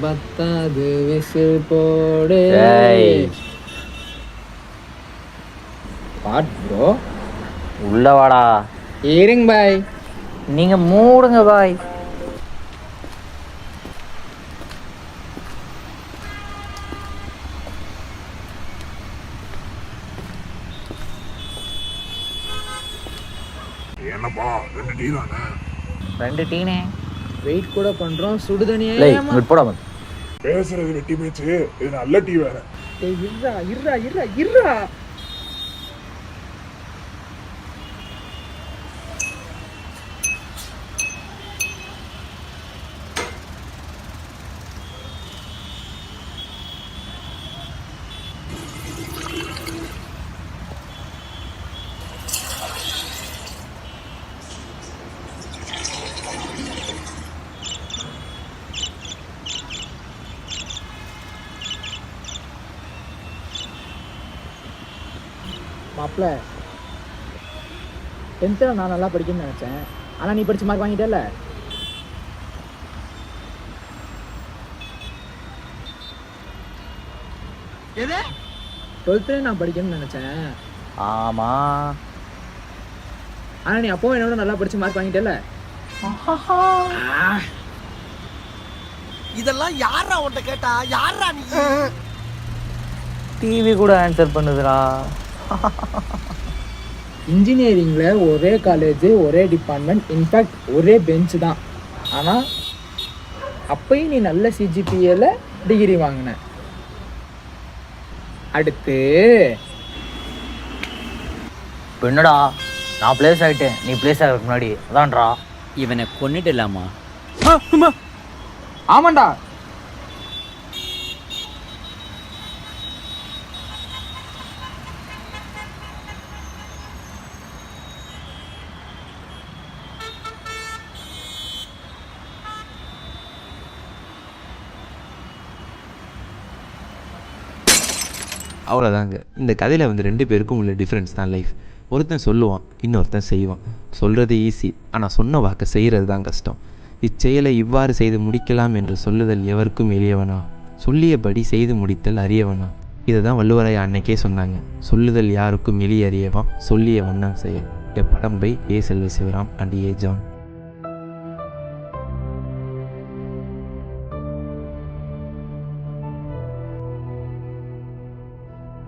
பத்தாது விசில் போடு. What bro? உள்ள வாடா. இருங்க பாய். நீங்க மூடுங்க பாய். என்னப்பா 2 டீ தானே? 2 டீனே. வெயிட் கூட பண்றோம். சுடுதண்ணியே இங்க போடா வந்து. பேசுறது வெட்டி பேச்சு, இது நல்ல டீ வேற. டேய் இருடா இருடா இருடா இருடா. மாப்பிள்ள 10th நான் நல்லா படிக்கணும்னு நினச்சேன். ஆனால் நீ படிச்சு மார்க் வாங்கிட்டேல்ல. எது 12th நான் படிக்கணும்னு நினச்சேன். ஆமா. ஆனால் நீ அப்போவும் என்னோட நல்லா படிச்சு மார்க் வாங்கிட்டேல்ல. இதெல்லாம் யாரா உன்கிட்ட கேட்டா? யாரா நீ? டிவி கூட ஆன்சர் பண்ணுதுடா. இன்ஜினியரிங்கில் ஒரே காலேஜ், ஒரே டிபார்ட்மெண்ட், இன்ஃபேக்ட் ஒரே பெஞ்சு தான். ஆனால் அப்பயும் நீ நல்ல சிஜிபிஏல டிகிரி வாங்கின. அடுத்து இப்போ என்னடா, நான் பிளேஸ் ஆகிட்டேன், நீ பிளேஸ் ஆகிறதுக்கு முன்னாடி அதான்டா. இவனை கொன்னுடலாமா? ஆமாண்டா. அவ்வளோதாங்க. இந்த கதையில் வந்து 2 பேருக்கும் உள்ள டிஃப்ரென்ஸ் தான் லைஃப். ஒருத்தன் சொல்லுவான், இன்னொருத்தன் செய்வான். சொல்கிறது ஈஸி, ஆனால் சொன்ன வாக்கை செய்கிறது தான் கஷ்டம். இச்செயலை இவ்வாறு செய்து முடிக்கலாம் என்று சொல்லுதல் எவருக்கும் எளியவனா? சொல்லியபடி செய்து முடித்தல் அரியவனா? இதை தான் வள்ளுவரையா அன்னைக்கே சொன்னாங்க. சொல்லுதல் யாருக்கும் எளிய அறியவாம், சொல்லிய வண்ணம் செய்ய. படம் பை ஏ. செல்வ சிவராம் அண்ட் ஏ. ஜான்.